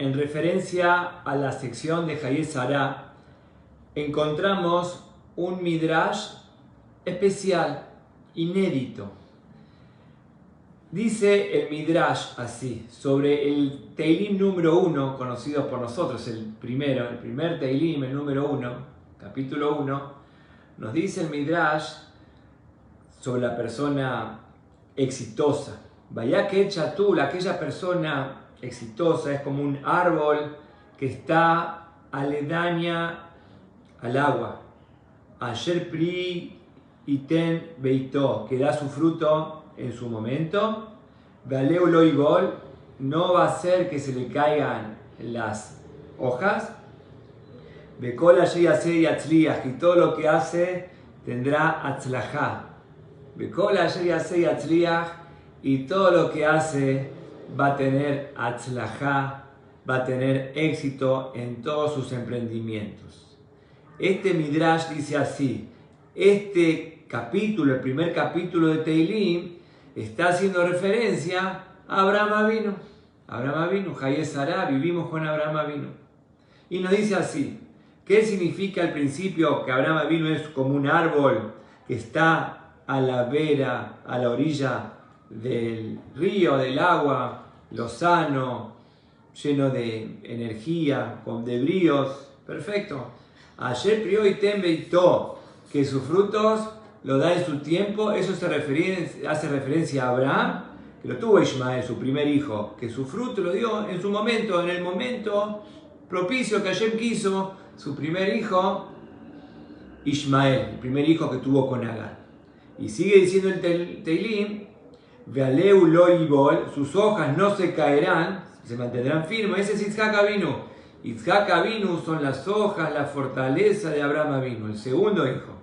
en referencia a la sección de Hayé Sará, encontramos un midrash especial, inédito. Dice el midrash así, sobre el Teilim número 1, conocido por nosotros, el primer Teilim, el número 1, capítulo 1, nos dice el midrash sobre la persona exitosa. Vaya que chatul, aquella persona exitosa es como un árbol que está aledaña al agua. Asher pri iten beito, que da su fruto en su momento. Valeu lo ibol, no va a ser que se le caigan las hojas. Bekola sheyasei atzliach, y todo lo que hace tendrá atzlajá. Bekola sheyasei atzliach, y todo lo que hace va a tener atzlajá, va a tener éxito en todos sus emprendimientos. Este midrash dice así, este capítulo, el primer capítulo de Teilim, está haciendo referencia a Abraham Avinu. Abraham Avinu, Hayé Sará, vivimos con Abraham Avinu. Y nos dice así, ¿qué significa al principio que Abraham Avinu es como un árbol que está a la vera, a la orilla del río, del agua, lozano, lleno de energía, de bríos? Perfecto. Ayer prió y tembeitó, que sus frutos lo da en su tiempo. Eso hace referencia a Abraham, que lo tuvo Ismael, su primer hijo, que su fruto lo dio en su momento, en el momento propicio que Hashem quiso, su primer hijo, Ismael, el primer hijo que tuvo con Agar. Y sigue diciendo el Teilim, Vealeu lo ibol, sus hojas no se caerán, se mantendrán firmes. Ese es Yitzhak Avinu. Yitzhak Avinu son las hojas, la fortaleza de Abraham Avinu, el segundo hijo.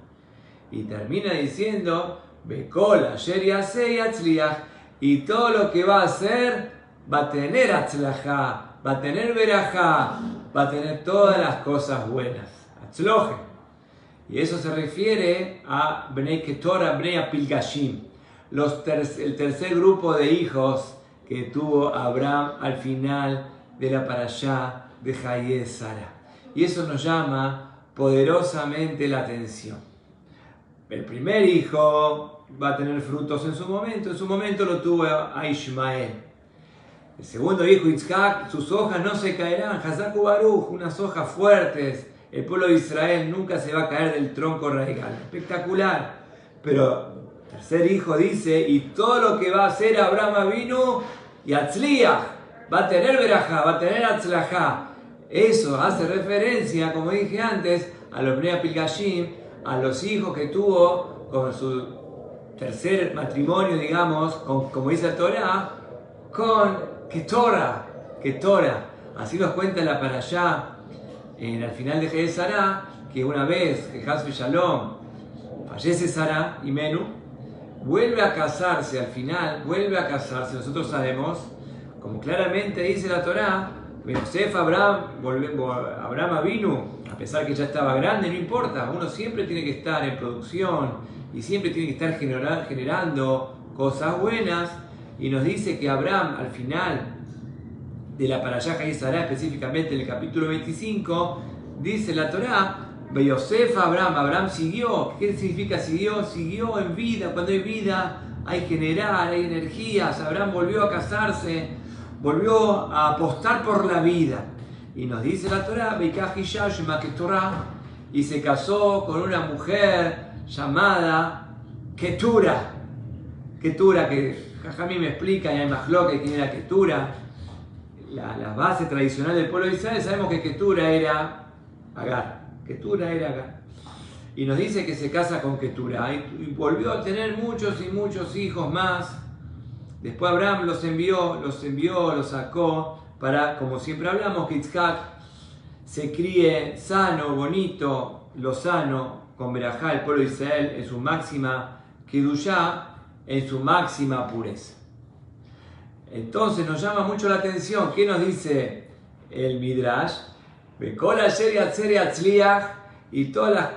Y termina diciendo, Bekol asher yasei atzliach, y todo lo que va a hacer va a tener atzlajá, va a tener verajá, va a tener todas las cosas buenas. Atzloje. Y eso se refiere a Bnei Ketora, Bnei Apilgashim, el tercer grupo de hijos que tuvo Abraham al final de la parashá de Hayé Sará. Y eso nos llama poderosamente la atención. El primer hijo va a tener frutos en su momento lo tuvo a Ismael. El segundo hijo, Yitzhak, sus hojas no se caerán, Hazaku Baruch, unas hojas fuertes. El pueblo de Israel nunca se va a caer del tronco radical. Espectacular. Pero tercer hijo dice, y todo lo que va a hacer Abraham Avinu, y Atzliach, va a tener verajá, va a tener atzlajá. Eso hace referencia, como dije antes, a los Bnei Apilgashim, a los hijos que tuvo con su tercer matrimonio, digamos, como dice la Torá, con Ketora. Así nos cuenta la parashá al final de Hayé Sará, que una vez que Hasbe Shalom fallece Sará y Menú, vuelve a casarse al final, nosotros sabemos, como claramente dice la Torá, Yosef Abraham Avinu, a pesar que ya estaba grande, no importa, uno siempre tiene que estar en producción y siempre tiene que estar generando cosas buenas, y nos dice que Abraham al final de la parashá Hayé Sará, específicamente en el capítulo 25, dice la Torá, Yosef Abraham siguió. ¿Qué significa siguió? Siguió en vida. Cuando hay vida hay generar, hay energías. Abraham volvió a casarse, volvió a apostar por la vida. Y nos dice la Torá, y se casó con una mujer llamada Ketura, que Jajamí me explica, y hay más que quién era Ketura. La base tradicional del pueblo de Israel, sabemos que Ketura era Agar. Y nos dice que se casa con Ketura y volvió a tener muchos y muchos hijos más. Después Abraham los sacó para, como siempre hablamos, que Yitzhak se críe sano, bonito, lozano, con verajá, el pueblo de Israel en su máxima kedushá, en su máxima pureza. Entonces nos llama mucho la atención, ¿qué nos dice el Midrash? Bekol asher yasei atzliach, y todas las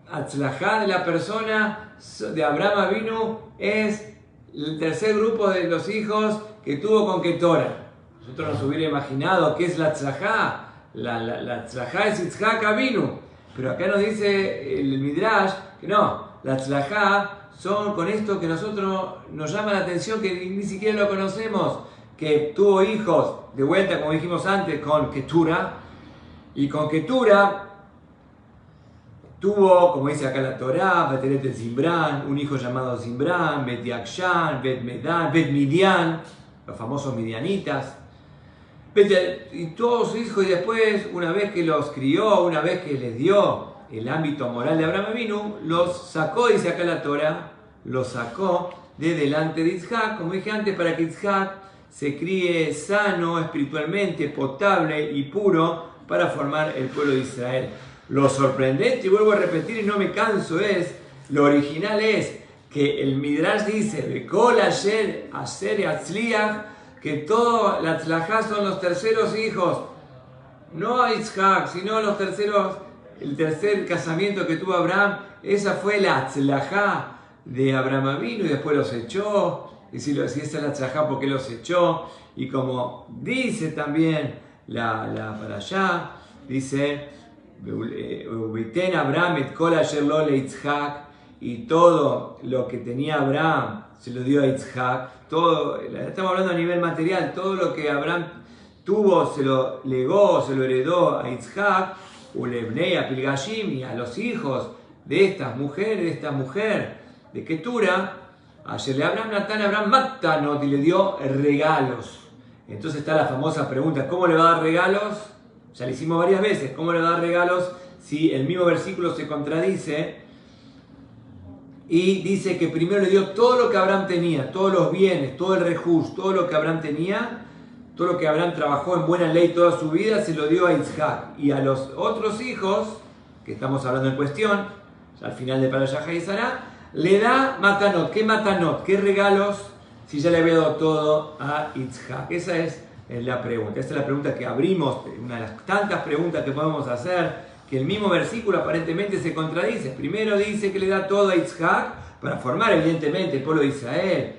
atzlajá de la persona de Abraham Avinu es el tercer grupo de los hijos que tuvo con Ketora. Nosotros nos hubiera imaginado qué es la tzlajá. La tzlajá es Yitzhak Avinu. Pero acá nos dice el Midrash que no, la tzlajá son con esto que nosotros nos llama la atención, que ni siquiera lo conocemos, que tuvo hijos, de vuelta como dijimos antes, con Ketura, y con Ketura tuvo, como dice acá la Torá, Beteret el Zimbrán, un hijo llamado Zimbrán, Bet Yakshan, Bet Medan, Bet Midian, los famosos midianitas, y todos sus hijos, y después, una vez que los crió, una vez que les dio el ámbito moral de Abraham Avinu, los sacó, dice acá la Torá, los sacó de delante de Yitzhak, como dije antes, para que Yitzhak se críe sano espiritualmente, potable y puro para formar el pueblo de Israel. Lo sorprendente, y vuelvo a repetir y no me canso, lo original es que el Midrash dice, Bekol Asher Yatzliach, que toda la tzlajá son los terceros hijos, no a Yitzhak, sino los terceros, el tercer casamiento que tuvo Abraham, esa fue la tzlajá de Abraham Avinu y después los echó. Y si esa es la tzlajá, ¿por qué los echó? Y como dice también la parashá, dice, Ubiten Abraham et kol asher lo le Yitzhak, y todo lo que tenía Abraham se lo dio a Yitzhak. Todo, estamos hablando a nivel material, todo lo que Abraham tuvo se lo legó, se lo heredó a Yitzhak, ulebnei a Pilgashim, y a los hijos de esta mujer de Ketura, ayer le Abraham Matanot, y le dio regalos. Entonces está la famosa pregunta, ¿cómo le va a dar regalos? Ya le hicimos varias veces, ¿cómo le va a dar regalos si el mismo versículo se contradice? Y dice que primero le dio todo lo que Abraham tenía, todos los bienes, todo el rejus, todo lo que Abraham tenía, todo lo que Abraham trabajó en buena ley toda su vida, se lo dio a Yitzhak. Y a los otros hijos, que estamos hablando en cuestión, al final de Parashah Hayzará, le da matanot. ¿Qué matanot? ¿Qué regalos? Si ya le había dado todo a Yitzhak. Esa es la pregunta. Esa es la pregunta que abrimos, una de las tantas preguntas que podemos hacer, que el mismo versículo aparentemente se contradice. Primero dice que le da todo a Yitzhak para formar evidentemente el pueblo de Israel.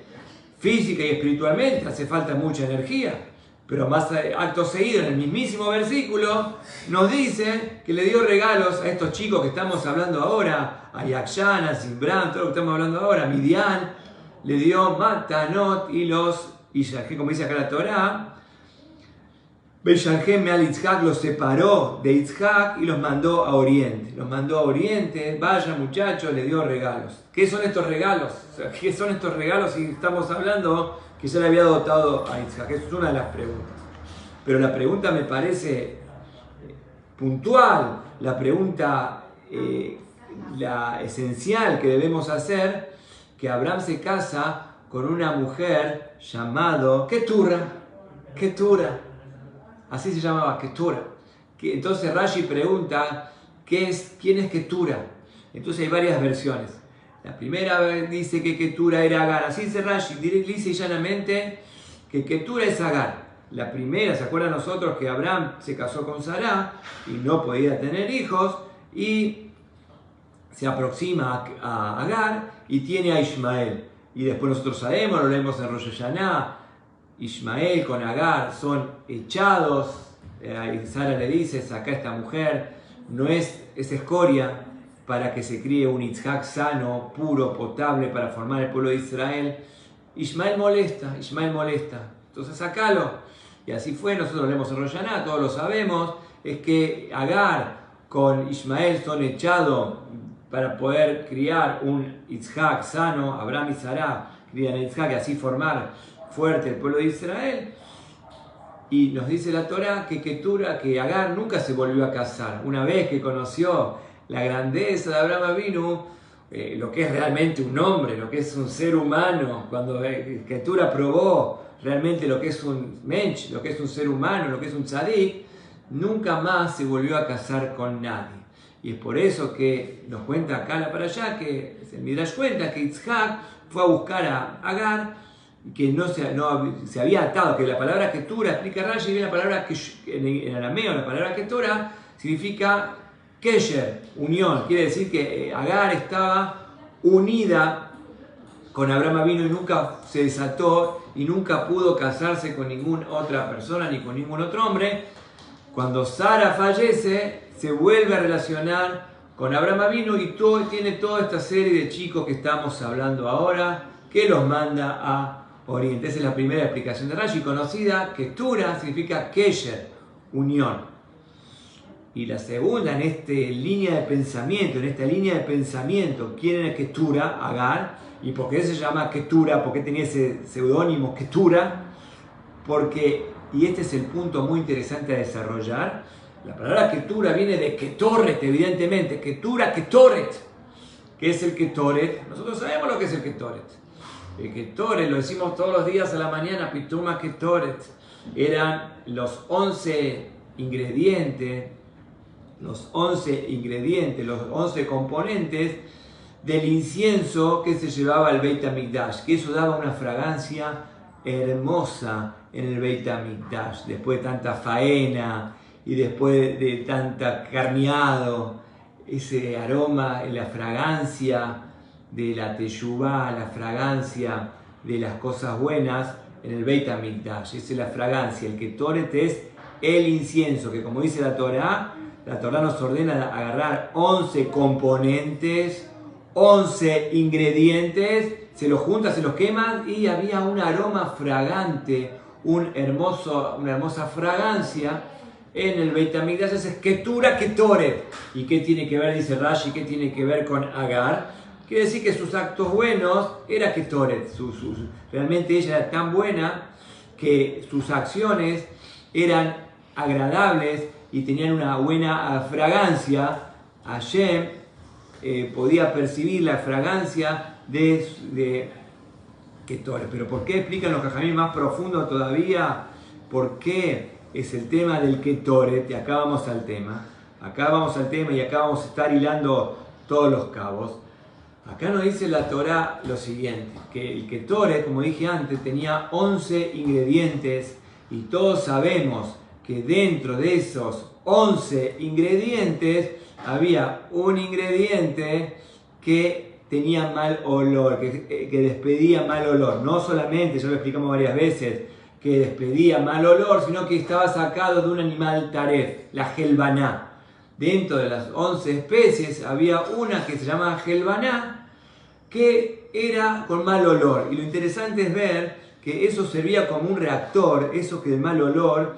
Física y espiritualmente hace falta mucha energía. Pero más acto seguido, en el mismísimo versículo, nos dice que le dio regalos a estos chicos que estamos hablando ahora, a Yakshan, a Zimbrán, todo lo que estamos hablando ahora, a Midian, le dio Matanot y como dice acá la Torá, Beyalhem al Yitzhak los separó de Yitzhak y los mandó a Oriente. Los mandó a Oriente, vaya muchachos, le dio regalos. ¿Qué son estos regalos? O sea, ¿qué son estos regalos si estamos hablando que ya le había dotado a Yitzhak? Esa es una de las preguntas. Pero la pregunta me parece puntual, la pregunta la esencial que debemos hacer, que Abraham se casa con una mujer llamada Ketura. Así se llamaba, Ketura. Entonces Rashi pregunta, ¿quién es Ketura? Entonces hay varias versiones. La primera dice que Ketura era Agar. Así dice Rashi, dice llanamente que Ketura es Agar. La primera, ¿se acuerdan nosotros que Abraham se casó con Sará y no podía tener hijos? Y se aproxima a Agar y tiene a Ismael. Y después nosotros sabemos, lo leemos en Rosh Hashanah, Ismael con Agar son echados. Y Sara le dice, saca a esta mujer, no es escoria para que se críe un Yitzhak sano, puro, potable para formar el pueblo de Israel. Ismael molesta, entonces sacalo. Y así fue, nosotros leemos en Rosh Hashanah, todos lo sabemos, es que Agar con Ismael son echados para poder criar un Yitzhak sano. Abraham y Sará crían a Yitzhak y así formar fuerte el pueblo de Israel. Y nos dice la Torá que Agar nunca se volvió a casar. Una vez que conoció la grandeza de Abraham Avinu, lo que es realmente un hombre, lo que es un ser humano, cuando Ketura probó realmente lo que es un mensch, lo que es un ser humano, lo que es un tzadik, nunca más se volvió a casar con nadie. Y es por eso que nos cuenta acá la parashá, que el Midrash cuenta que Yitzhak fue a buscar a Agar, que no se había atado, que la palabra Ketura, explica Rashi, viene la palabra en arameo, la palabra Ketura significa Kesher, unión, quiere decir que Agar estaba unida con Abraham Avinu y nunca se desató y nunca pudo casarse con ninguna otra persona ni con ningún otro hombre. Cuando Sara fallece, se vuelve a relacionar con Abraham Avinu y tiene toda esta serie de chicos que estamos hablando ahora, que los manda a Oriente. Esa es la primera explicación de Rashi, conocida, que Tura significa Kesher, unión. Y la segunda, en esta línea de pensamiento, ¿quién es Ketura? Agar. ¿Y por qué se llama Ketura? ¿Por qué tenía ese seudónimo Ketura? Porque, y este es el punto muy interesante a desarrollar, la palabra Ketura viene de Ketoret, evidentemente. Ketura, Ketoret. ¿Qué es el Ketoret? Nosotros sabemos lo que es el Ketoret. El Ketoret, lo decimos todos los días a la mañana, Pituma Ketoret. Eran los 11 ingredientes, los 11 componentes del incienso que se llevaba al Beit HaMikdash, que eso daba una fragancia hermosa en el Beit HaMikdash, después de tanta faena y después de tanta carneado, ese aroma, la fragancia de la teshuvá, la fragancia de las cosas buenas en el Beit HaMikdash. Esa es la fragancia, el Ketoret es el incienso, que como dice la Torá nos ordena agarrar 11 componentes, 11 ingredientes, se los junta, se los queman y había un aroma fragante, una hermosa fragancia en el Beit HaMikdash. Ese es Ketura Ketoret. ¿Y qué tiene que ver, dice Rashi, qué tiene que ver con Agar? Quiere decir que sus actos buenos era Ketoret. Realmente ella era tan buena que sus acciones eran agradables y tenían una buena fragancia. Hashem podía percibir la fragancia de Ketoret. Pero ¿por qué? Explican los Jajamim más profundo todavía por qué es el tema del Ketoret. Y acá vamos al tema. y acá vamos a estar hilando todos los cabos. Acá nos dice la Torá lo siguiente, que el Ketoret, como dije antes, tenía 11 ingredientes y todos sabemos que dentro de esos 11 ingredientes había un ingrediente que tenía mal olor, que despedía mal olor. No solamente, ya lo explicamos varias veces, que despedía mal olor, sino que estaba sacado de un animal taref, la gelbaná. Dentro de las 11 especies había una que se llamaba gelbaná, que era con mal olor. Y lo interesante es ver que eso servía como un reactor, eso que el mal olor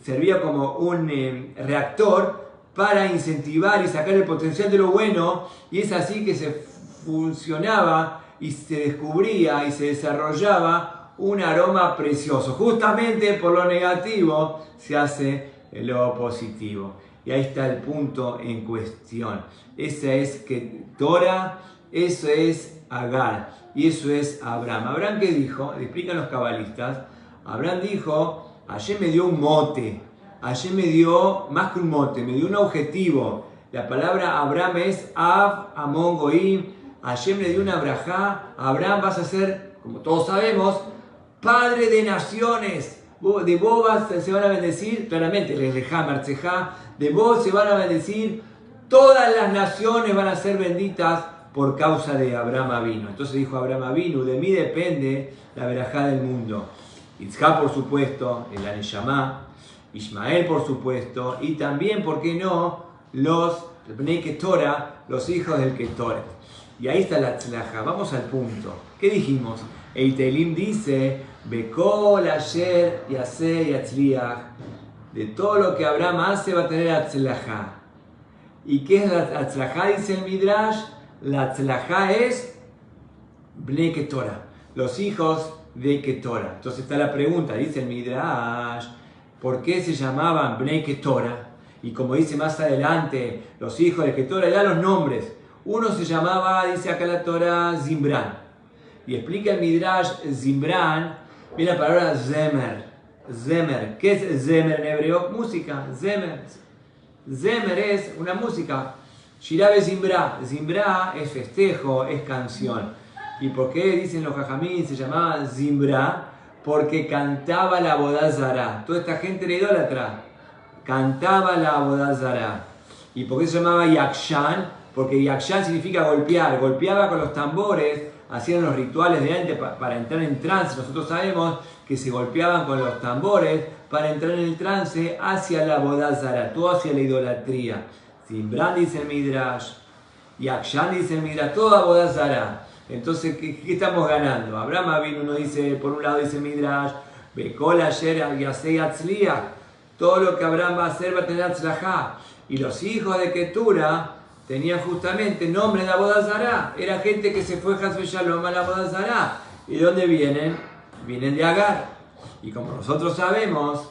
servía como un reactor para incentivar y sacar el potencial de lo bueno, y es así que se funcionaba y se descubría y se desarrollaba un aroma precioso. Justamente por lo negativo se hace lo positivo. Y ahí está el punto en cuestión. Esa es que Torah, eso es Agar y eso es Abraham. ¿Abraham qué dijo? Le explican los cabalistas. Abraham dijo: Hashem me dio un mote. Hashem me dio más que un mote, me dio un objetivo. La palabra Abraham es Av, Amon, Goim. Hashem le dio una brajá. Abraham, vas a ser, como todos sabemos, padre de naciones. De vos se van a bendecir, claramente, de vos se van a bendecir, todas las naciones van a ser benditas por causa de Abraham Avinu. Entonces dijo Abraham Avinu: de mí depende la verajá del mundo. Yitzhak, por supuesto, el Aneshama, Ismael, por supuesto, y también, ¿por qué no?, los Bnei Ketora, los hijos del Ketoret. Y ahí está la tzlaja. Vamos al punto. ¿Qué dijimos? El Teilim dice: Bekol asher yaseh yatzliach. De todo lo que Abraham hace va a tener atzlaja. ¿Y qué es la atzlaja? Dice el Midrash. La atzlaja es Bnei Ketora, los hijos de Ketora. Entonces está la pregunta, dice el Midrash, ¿por qué se llamaban Bnei Ketora? Y como dice más adelante, los hijos de Ketora, da los nombres. Uno se llamaba, dice acá la Torah, Zimran. Y explica el Midrash, Zimran, viene la palabra Zemer. Zemer. ¿Qué es Zemer en hebreo? Música. Zemer. Zemer es una música. Shirabe Zimbra. Zimbra es festejo, es canción. ¿Y por qué dicen los jajamín se llamaba Zimbra? Porque cantaba la Avodah Zará. Toda esta gente era idólatra. Cantaba la Avodah Zará. ¿Y por qué se llamaba Yakshan? Porque Yakshan significa golpear. Golpeaba con los tambores hacían los rituales de antes para entrar en trance. Nosotros sabemos que se golpeaban con los tambores para entrar en el trance hacia la bodazara, todo hacia la idolatría. Simbran dice el Midrash, y Akshan dice el Midrash, toda bodazara. Entonces, ¿qué estamos ganando? Abraham Avinu nos dice, por un lado dice el Midrash, Bekol ayer yasei atzliach, todo lo que Abraham va a hacer va a tener atzlajá. Y los hijos de Ketura tenían justamente nombre de Abodazará. Era gente que se fue Hasbe Shalom a la Abodazará. ¿Y de dónde vienen? Vienen de Agar. Y como nosotros sabemos,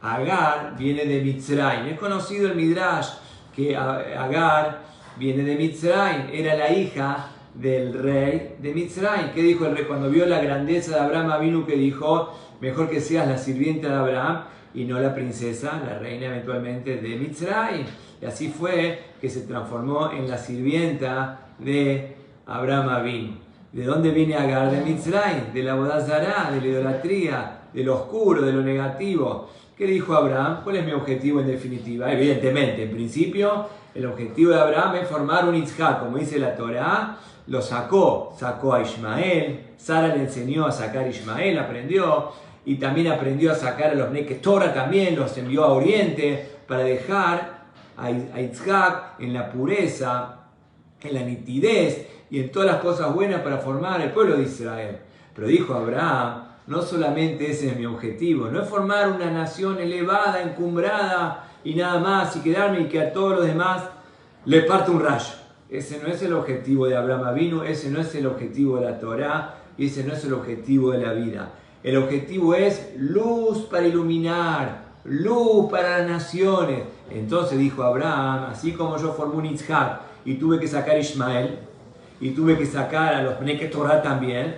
Agar viene de Mitzrayim. Es conocido el Midrash que Agar viene de Mitzrayim. Era la hija del rey de Mitzrayim. ¿Qué dijo el rey cuando vio la grandeza de Abraham Avinu? Que dijo, mejor que seas la sirvienta de Abraham y no la princesa, la reina eventualmente de Mitzrayim. Y así fue que se transformó en la sirvienta de Abraham Avinu. ¿De dónde viene Agar? De Mitzrayim, de la bodazará, de la idolatría, de lo oscuro, de lo negativo. ¿Qué dijo Abraham? ¿Cuál es mi objetivo en definitiva? Evidentemente, en principio, el objetivo de Abraham es formar un Yitzhak, como dice la Torá. Lo sacó a Ismael, Sara le enseñó a sacar a Ismael, aprendió, y también aprendió a sacar a los Neketora también, los envió a Oriente para dejar a Yitzhak en la pureza, en la nitidez y en todas las cosas buenas para formar el pueblo de Israel. Pero dijo Abraham, no solamente ese es mi objetivo, no es formar una nación elevada, encumbrada y nada más, y quedarme y que a todos los demás le parte un rayo. Ese no es el objetivo de Abraham Avinu, ese no es el objetivo de la Torá y ese no es el objetivo de la vida. El objetivo es luz para iluminar, luz para las naciones. Entonces dijo Abraham, así como yo formé un Yitzhak y tuve que sacar a Ismael y tuve que sacar a los Bnei Torah también,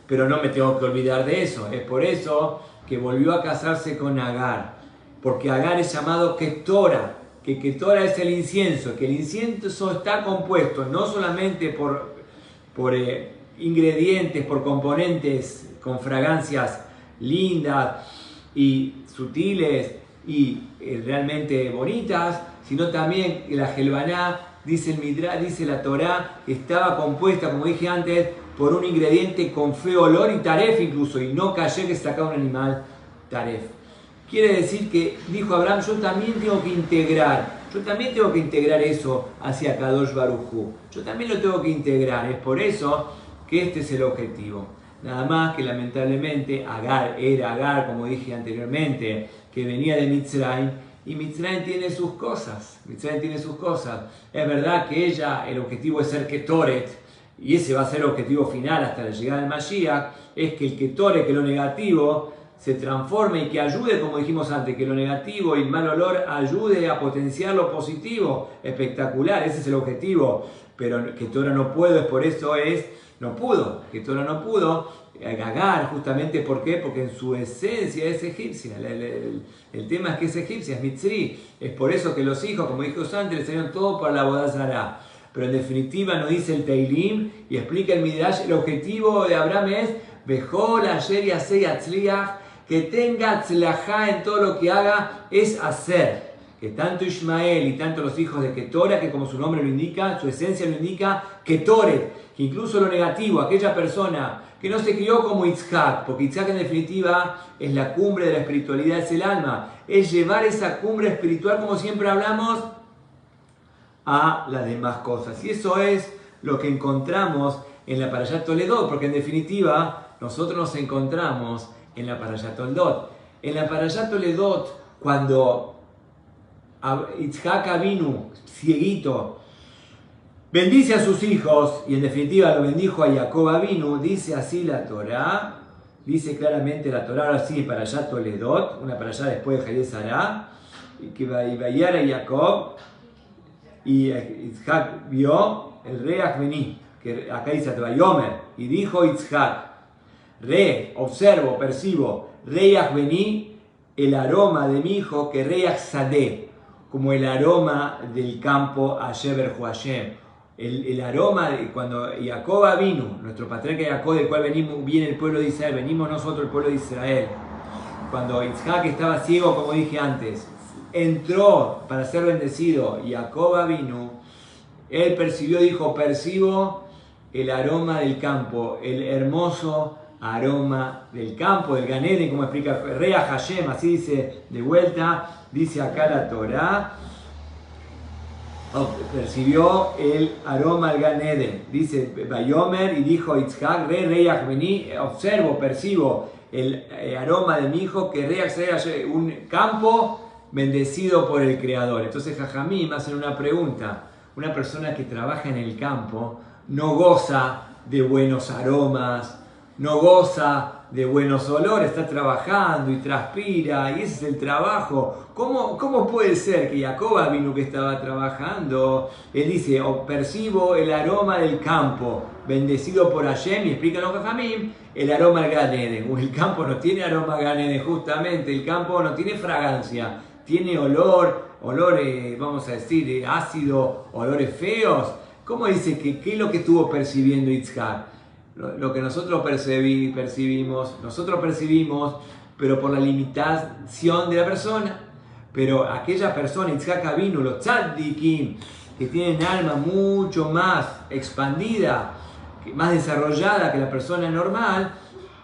pero no me tengo que olvidar de eso. Es por eso que volvió a casarse con Agar, porque Agar es llamado Ketora, que Ketora es el incienso, que el incienso está compuesto no solamente por ingredientes, por componentes con fragancias lindas y sutiles y realmente bonitas, sino también que la Helvaná, dice el Midrash, dice la Torá, estaba compuesta, como dije antes, por un ingrediente con feo olor y taref incluso, y no cayó que sacaba un animal taref. Quiere decir que, dijo Abraham, yo también tengo que integrar eso hacia Kadosh Baruj Hu. Yo también lo tengo que integrar. Es por eso que este es el objetivo. Nada más que lamentablemente Agar era Agar, como dije anteriormente, que venía de Mitzrayim, y Mitzrayim tiene sus cosas. Es verdad que ella, el objetivo es ser Ketoret, y ese va a ser el objetivo final hasta la llegada del Mashiach, es que el Ketoret, que lo negativo, se transforme y que ayude, como dijimos antes, que lo negativo y el mal olor ayude a potenciar lo positivo. Espectacular, ese es el objetivo. Pero Ketora no pudo, es por eso no pudo. Ketora no pudo. Agar, justamente, ¿por qué? Porque en su esencia es egipcia. El tema es que es egipcia, es mitzri. Es por eso que los hijos, como dijimos antes, le salieron todo para la bodazará. Pero en definitiva nos dice el Teilim y explica el Midrash, el objetivo de Abraham es Bejol ayer yasei atzliach, que tenga tzlajá en todo lo que haga, es hacer. Que tanto Ismael y tanto los hijos de Ketora, que como su nombre lo indica, su esencia lo indica, Ketoret, que incluso lo negativo, aquella persona que no se crió como Yitzhak, porque Yitzhak en definitiva es la cumbre de la espiritualidad, es el alma, es llevar esa cumbre espiritual, como siempre hablamos, a las demás cosas. Y eso es lo que encontramos en la Parashat Toledot, porque en definitiva nosotros nos encontramos en la Parashat Toldot. En la Parashat Toledot, cuando Yitzhak Avinu, cieguito, bendice a sus hijos, y en definitiva lo bendijo a Jacob Avinu, dice así la Torá, dice claramente la Torá, ahora sí, Parashat Toledot, una Parashat después de Hayé Sará, que vayar a Jacob, y Yitzhak vio el Reach Bení, que acá dice Vayomer, y dijo Yitzhak, observo, percibo, Reach Bení, el aroma de mi hijo, que Reach Sadeh, como el aroma del campo a Sheber Hashem. El aroma de cuando Jacob vino, nuestro patriarca Jacob, del cual viene el pueblo de Israel, venimos nosotros el pueblo de Israel. Cuando Yitzhak estaba ciego, como dije antes, entró para ser bendecido, Jacob vino, él percibió, dijo, percibo el aroma del campo, el hermoso aroma del campo, del Gan Eden, como explica Reach Hashem, así dice de vuelta, dice acá la Torá, percibió el aroma del Gan Eden, dice Bayomer, y dijo Yitzhak, Reach vení, observo, percibo el aroma de mi hijo, que Reach sea un campo bendecido por el Creador. Entonces Jajamim hacen una pregunta: una persona que trabaja en el campo no goza de buenos aromas, no goza de buenos olores, está trabajando y transpira, y ese es el trabajo. ¿Cómo puede ser que Jacob vino que estaba trabajando? Él dice, percibo el aroma del campo, bendecido por Hashem, y explican los Jajamim, el aroma del Gan Eden. El campo no tiene aroma Gan Eden, justamente, el campo no tiene fragancia, tiene olor, vamos a decir, ácido, olores feos. ¿Cómo dice que qué es lo que estuvo percibiendo Yitzhak? Lo que nosotros percibimos, pero por la limitación de la persona. Pero aquella persona, Yitzhak Avinu, los tzaddikim, que tienen alma mucho más expandida, más desarrollada que la persona normal,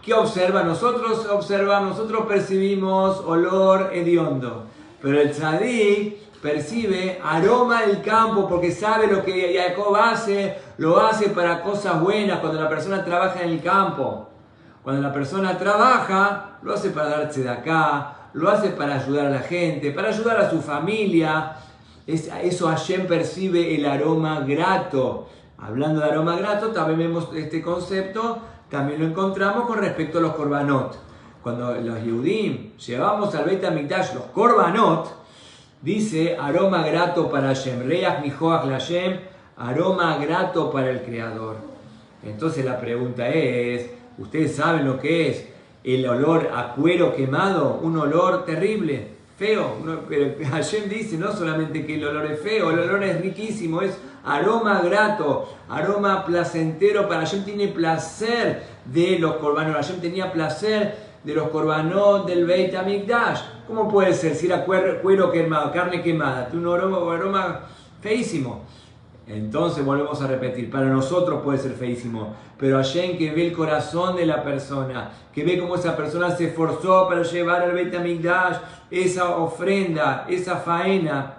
¿qué observa? Nosotros percibimos olor hediondo. Pero el tzaddik percibe aroma del campo porque sabe lo que Jacob hace, lo hace para cosas buenas. Cuando la persona trabaja en el campo, cuando la persona trabaja, lo hace para darse de acá, lo hace para ayudar a la gente, para ayudar a su familia. Eso Hashem percibe el aroma grato. Hablando de aroma grato, también vemos este concepto, también lo encontramos con respecto a los korbanot. Cuando los Yehudim llevamos al Beit HaMikdash los korbanot, dice aroma grato para Hashem, Reach Nihoach Hashem, aroma grato para el Creador. Entonces la pregunta es, ¿ustedes saben lo que es el olor a cuero quemado? Un olor terrible, feo. Pero Hashem dice no solamente que el olor es feo, el olor es riquísimo, es aroma grato, aroma placentero para Hashem. Tiene placer de los korbanot. Hashem tenía placer de los korbanot del Beit HaMikdash. ¿Cómo puede ser si era cuero quemado, carne quemada? Tiene un aroma feísimo. Entonces volvemos a repetir, para nosotros puede ser feísimo, pero Hashem, que ve el corazón de la persona, que ve cómo esa persona se esforzó para llevar al Beit HaMikdash esa ofrenda, esa faena,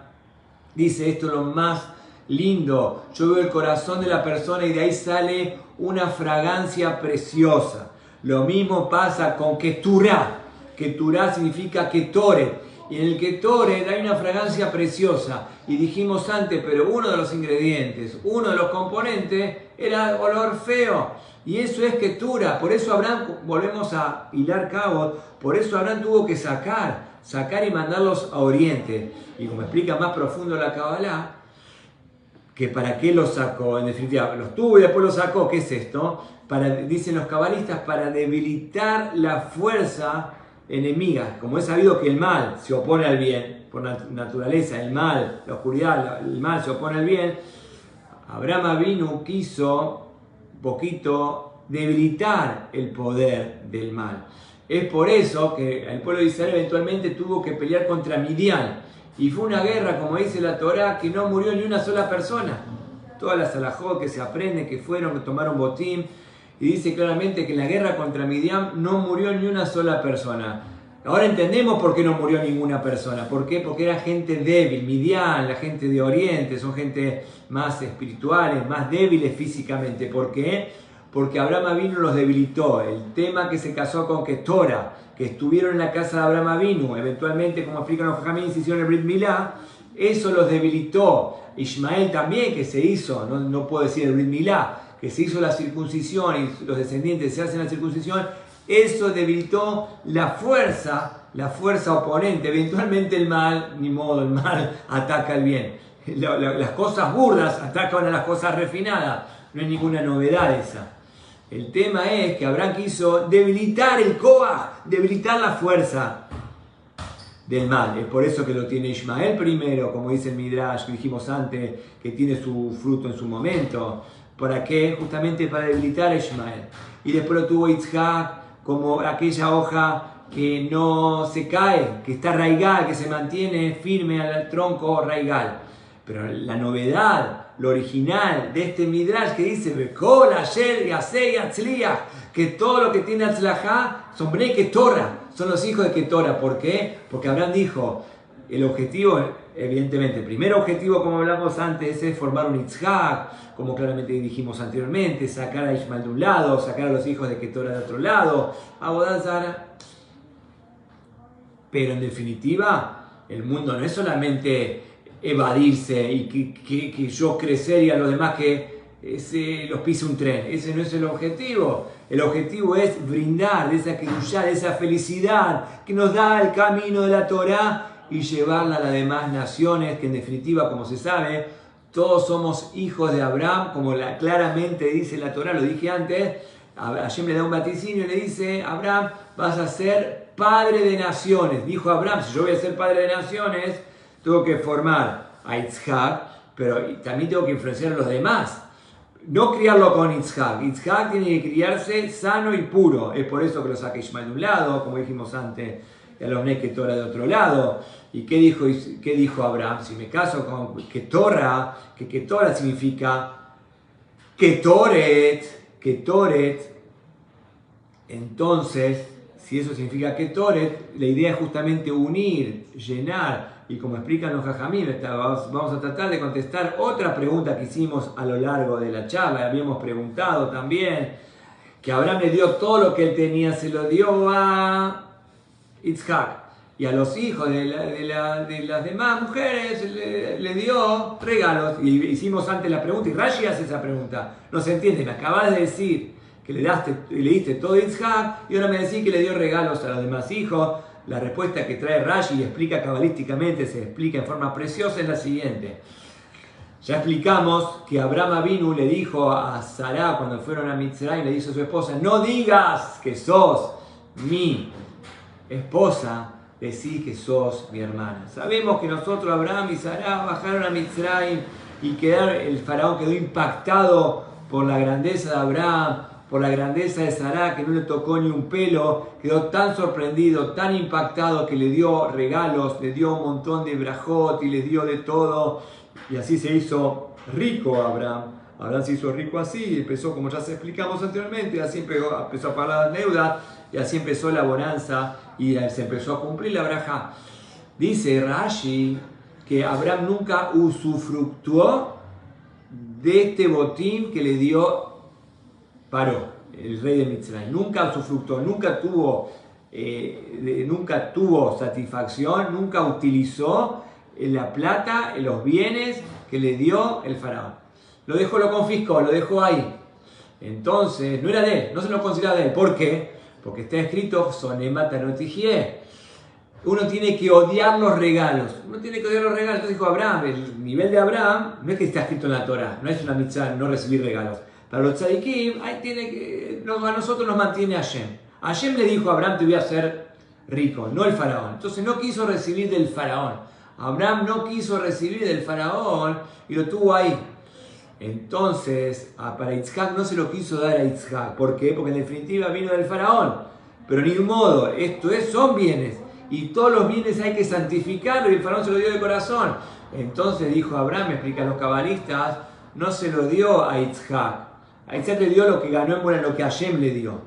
dice, esto es lo más lindo. Yo veo el corazón de la persona y de ahí sale una fragancia preciosa. Lo mismo pasa con Keturah. Keturah significa Ketoret. Y en el Ketoret hay una fragancia preciosa. Y dijimos antes, pero uno de los ingredientes, uno de los componentes, era olor feo. Y eso es Keturah. Por eso Abraham, volvemos a hilar cabos, por eso Abraham tuvo que sacar y mandarlos a Oriente. Y como explica más profundo la Kabbalah, que para qué los sacó, en definitiva, los tuvo y después los sacó. ¿Qué es esto? Dicen los cabalistas, para debilitar la fuerza enemiga. Como es sabido que el mal se opone al bien, por naturaleza, el mal, la oscuridad, el mal se opone al bien, Abraham Avinu quiso un poquito debilitar el poder del mal. Es por eso que el pueblo de Israel eventualmente tuvo que pelear contra Midian. Y fue una guerra, como dice la Torá, que no murió ni una sola persona. Todas las alajot que se aprenden, que tomaron botín. Y dice claramente que en la guerra contra Midian no murió ni una sola persona. Ahora entendemos por qué no murió ninguna persona. ¿Por qué? Porque era gente débil. Midian, la gente de Oriente, son gente más espirituales, más débiles físicamente. ¿Por qué? Porque Abraham Avinu los debilitó. El tema que se casó con Ketora, que estuvieron en la casa de Abraham Avinu, eventualmente, como explican los Jajamim, se hicieron el Brit Milá, eso los debilitó. Ismael también, que se hizo, no puedo decir el Brit Milá, que se hizo la circuncisión y los descendientes se hacen la circuncisión, eso debilitó la fuerza oponente. Eventualmente el mal, ni modo, el mal ataca al bien. Las cosas burdas atacan a las cosas refinadas, no hay ninguna novedad esa. El tema es que Abraham quiso debilitar el Koach, debilitar la fuerza del mal. Es por eso que lo tiene Ismael primero, como dice el Midrash, que dijimos antes, que tiene su fruto en su momento. ¿Para qué? Justamente para debilitar a Ismael. Y después lo tuvo Yitzhak como aquella hoja que no se cae, que está arraigada, que se mantiene firme al tronco raigal. Pero la novedad, lo original de este Midrash que dice Bekol, Asher, Yasei, Atzliach, que todo lo que tiene Atzlajá son Bnei Ketorah, son los hijos de Ketorah. ¿Por qué? Porque Abraham dijo, el objetivo, evidentemente, el primer objetivo, como hablamos antes, es formar un Yitzhak, como claramente dijimos anteriormente, sacar a Ishmael de un lado, sacar a los hijos de Ketorah de otro lado, Avodat Zara. Pero en definitiva, el mundo no es solamente evadirse y que yo crecer y a los demás que los pise un tren. Ese no es el objetivo. El objetivo es brindar de esa kedushá, de esa felicidad que nos da el camino de la Torá y llevarla a las demás naciones, que en definitiva, como se sabe, todos somos hijos de Abraham, como claramente dice la Torá, lo dije antes. Hashem le da un vaticinio y le dice, Abraham, vas a ser padre de naciones. Dijo Abraham, si yo voy a ser padre de naciones, tengo que formar a Yitzhak, pero también tengo que influenciar a los demás. No criarlo con Yitzhak. Yitzhak tiene que criarse sano y puro. Es por eso que lo saca Ishmael de un lado, como dijimos antes, y a los Bnei Ketorah de otro lado. ¿Y qué dijo Abraham? Si me caso con Ketorah, que Ketorah significa Ketoret, entonces, si eso significa Ketoret, la idea es justamente unir, llenar, y como explican los Jajamim, vamos a tratar de contestar otra pregunta que hicimos a lo largo de la charla. Habíamos preguntado también que Abraham le dio todo lo que él tenía, se lo dio a Yitzhak, y a los hijos de las demás mujeres le dio regalos. Y hicimos antes la pregunta, y Rashi hace esa pregunta. No se entiende, me acabas de decir que le diste todo a Yitzhak y ahora me decís que le dio regalos a los demás hijos. La respuesta que trae Rashi y explica cabalísticamente, se explica en forma preciosa, es la siguiente. Ya explicamos que Abraham Avinu le dijo a Sará cuando fueron a Mitzrayim, le dijo a su esposa, no digas que sos mi esposa, decí que sos mi hermana. Sabemos que nosotros, Abraham y Sará, bajaron a Mitzrayim y el faraón quedó impactado por la grandeza de Abraham, por la grandeza de Sará, que no le tocó ni un pelo, quedó tan sorprendido, tan impactado, que le dio regalos, le dio un montón de brajot y le dio de todo, y así se hizo rico Abraham. Abraham se hizo rico así, empezó, como ya se explicamos anteriormente, así empezó a pagar las deudas, y así empezó la bonanza, y se empezó a cumplir la braja. Dice Rashi que Abraham nunca usufructuó de este botín que le dio Paró, el rey de Mitzrayim. Nunca usufructuó, nunca tuvo satisfacción, nunca utilizó la plata, los bienes que le dio el faraón. Lo confiscó, lo dejó ahí. Entonces, no era de él, no se lo consideraba de él. ¿Por qué? Porque está escrito, Sonema Tanotijie. Uno tiene que odiar los regalos. Entonces dijo Abraham, el nivel de Abraham no es que está escrito en la Torah, no es una mitzvah no recibir regalos. Para los tzadikim, a nosotros nos mantiene Hashem. Hashem le dijo a Abraham, te voy a hacer rico, no el faraón. Entonces no quiso recibir del faraón. Abraham no quiso recibir del faraón y lo tuvo ahí. Entonces, para Yitzhak no se lo quiso dar a Yitzhak. ¿Por qué? Porque en definitiva vino del faraón. Pero ni un modo, son bienes. Y todos los bienes hay que santificarlos y el faraón se lo dio de corazón. Entonces dijo Abraham, me explican los cabalistas, no se lo dio a Yitzhak. A Yitzhak le dio lo que ganó en buena, lo que Hashem le dio.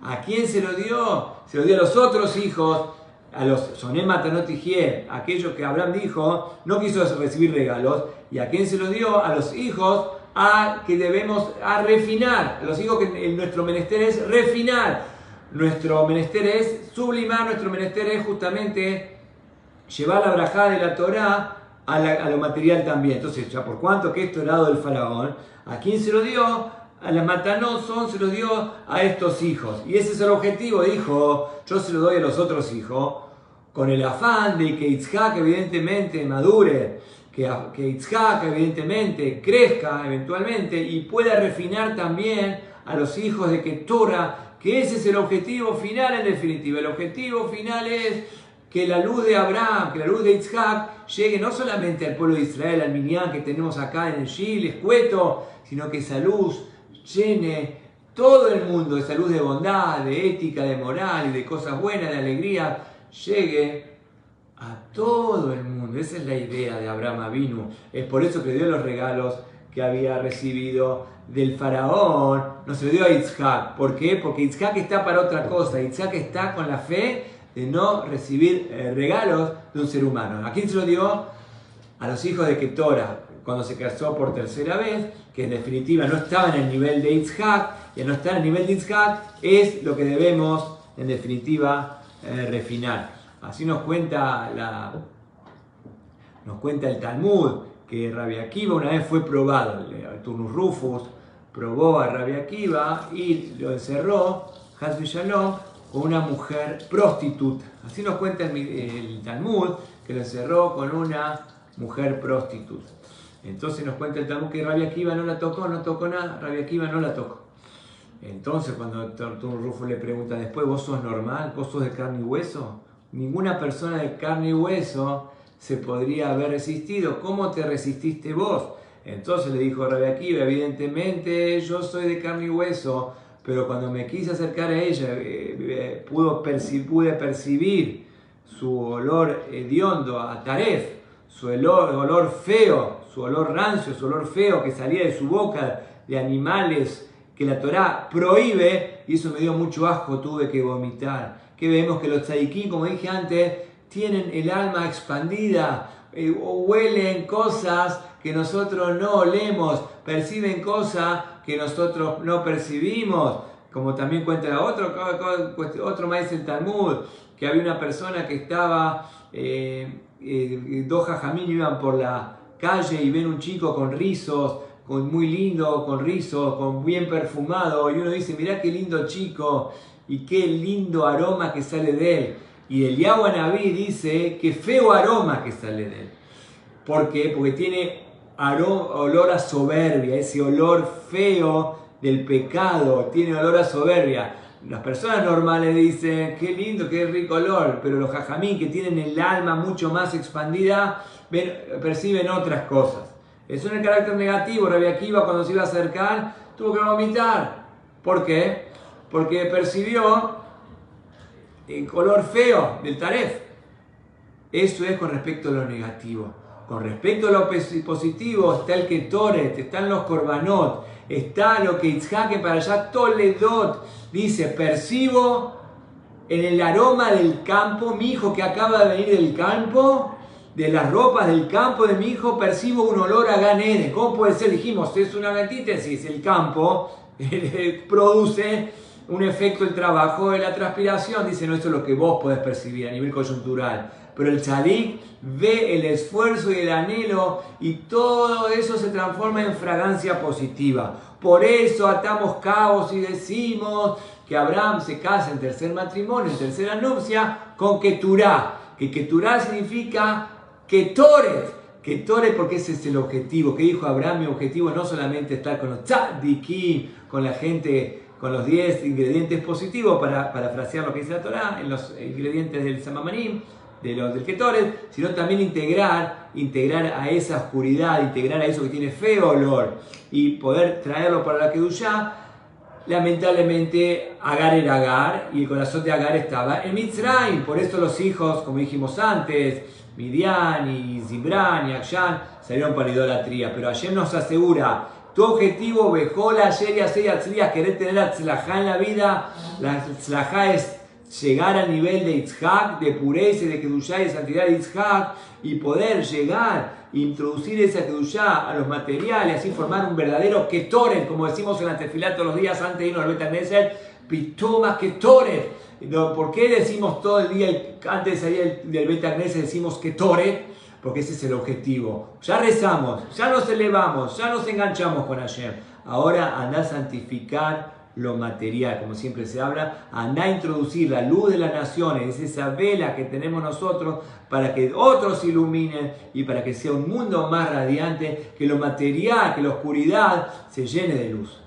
¿A quién se lo dio? Se lo dio a los otros hijos, a los Sonem Matanotijie, aquellos que Abraham dijo, no quiso recibir regalos. ¿Y a quién se lo dio? A los hijos que debemos refinar. A los hijos que nuestro menester es refinar. Nuestro menester es sublimar, nuestro menester es justamente llevar la brajá de la Torá a lo material también. Entonces, ya por cuanto que esto era dado del faraón, ¿a quién se lo dio? A la Matanozón se lo dio a estos hijos. Y ese es el objetivo, dijo, yo se lo doy a los otros hijos, con el afán de que Yitzhak evidentemente madure, que Yitzhak evidentemente crezca eventualmente y pueda refinar también a los hijos de Ketorah, que ese es el objetivo final en definitiva. El objetivo final es que la luz de Abraham, que la luz de Yitzhak llegue no solamente al pueblo de Israel, al minyan que tenemos acá en el Chile, escueto, sino que esa luz llene todo el mundo, esa luz de bondad, de ética, de moral y de cosas buenas, de alegría, llegue a todo el mundo. mundo. Esa es la idea de Abraham Avinu. Es por eso que le dio los regalos que había recibido del faraón. No se lo dio a Yitzhak. ¿Por qué? Porque Yitzhak está para otra cosa. Yitzhak está con la fe de no recibir regalos de un ser humano. ¿A quién se lo dio? A los hijos de Ketora, cuando se casó por tercera vez, que en definitiva no estaba en el nivel de Yitzhak, y al no estar en el nivel de Yitzhak es lo que debemos en definitiva refinar. Así nos cuenta el Talmud que Rabbi Akiva una vez fue probado. El Turnus Rufus probó a Rabbi Akiva y lo encerró, Haz Shalom, con una mujer prostituta. Así nos cuenta el Talmud, que lo encerró con una mujer prostituta. Entonces nos cuenta el Talmud que Rabbi Akiva no tocó nada, Rabbi Akiva no la tocó. Entonces cuando Turnus Rufus le pregunta después, ¿vos sos normal? ¿Vos sos de carne y hueso? Ninguna persona de carne y hueso se podría haber resistido. ¿Cómo te resististe vos? Entonces le dijo Rabbi Akiva, evidentemente yo soy de carne y hueso, pero cuando me quise acercar a ella, pude percibir su olor hediondo a taref, su olor feo, su olor rancio, su olor feo que salía de su boca de animales que la Torá prohíbe, y eso me dio mucho asco, tuve que vomitar. Que vemos que los tzadikim, como dije antes, tienen el alma expandida, o huelen cosas que nosotros no olemos, perciben cosas que nosotros no percibimos, como también cuenta otro maestro del Talmud, que había una persona que estaba, dos jajamín iban por la calle y ven un chico con rizos, muy lindo, con rizos, con bien perfumado, y uno dice, mirá qué lindo chico, y qué lindo aroma que sale de él. Y Eliyahu Anabí dice que feo aroma que sale de él. ¿Por qué? Porque tiene olor a soberbia, ese olor feo del pecado, tiene olor a soberbia. Las personas normales dicen, qué lindo, qué rico olor, pero los jajamín que tienen el alma mucho más expandida, perciben otras cosas. Eso en el carácter negativo. Rabbi Akiva cuando se iba a acercar tuvo que vomitar. ¿Por qué? Porque percibió el color feo del taref. Eso es con respecto a lo negativo. Con respecto a lo positivo está el Ketoret, están los Korbanot, está lo que Yitzhak para allá Toledot dice, percibo en el aroma del campo, mi hijo que acaba de venir del campo, de las ropas del campo de mi hijo, percibo un olor a Gan Eden. ¿Cómo puede ser? Dijimos, es una antítesis, el campo produce un efecto del trabajo de la transpiración. Dice, no, esto es lo que vos podés percibir a nivel coyuntural. Pero el tzadik ve el esfuerzo y el anhelo y todo eso se transforma en fragancia positiva. Por eso atamos cabos y decimos que Abraham se casa en tercer matrimonio, en tercera nupcia, con Keturá. Que Keturá significa Ketoret. Ketoret porque ese es el objetivo. Que dijo Abraham, mi objetivo no solamente estar con los tzadikim, con la gente, con los 10 ingredientes positivos, para frasear lo que dice la Torá, en los ingredientes del Samamanim, del Ketoret, sino también integrar a esa oscuridad, integrar a eso que tiene feo olor y poder traerlo para la Kedushá. Lamentablemente Agar era Agar y el corazón de Agar estaba en Mitzrayim. Por eso los hijos, como dijimos antes, Midian y Zimran y Akshan salieron para idolatría. Pero Hashem nos asegura, tu objetivo, Bejol ayer y hacer atzliach, querer tener atzlajá en la vida. La atzlajá es llegar al nivel de Yitzhak, de pureza y de Kedushá y de santidad de Yitzhak, y poder llegar e introducir esa Kedushá a los materiales, así formar un verdadero Ketoret, como decimos en la tefilá todos los días antes de irnos al Bet Knesset, Pitoma Ketoret. ¿Por qué decimos todo el día, antes de salir del Bet Knesset, decimos Ketoret? Porque ese es el objetivo. Ya rezamos, ya nos elevamos, ya nos enganchamos con Hashem. Ahora anda a santificar lo material, como siempre se habla, anda a introducir la luz de las naciones, esa vela que tenemos nosotros, para que otros se iluminen y para que sea un mundo más radiante, que lo material, que la oscuridad se llene de luz.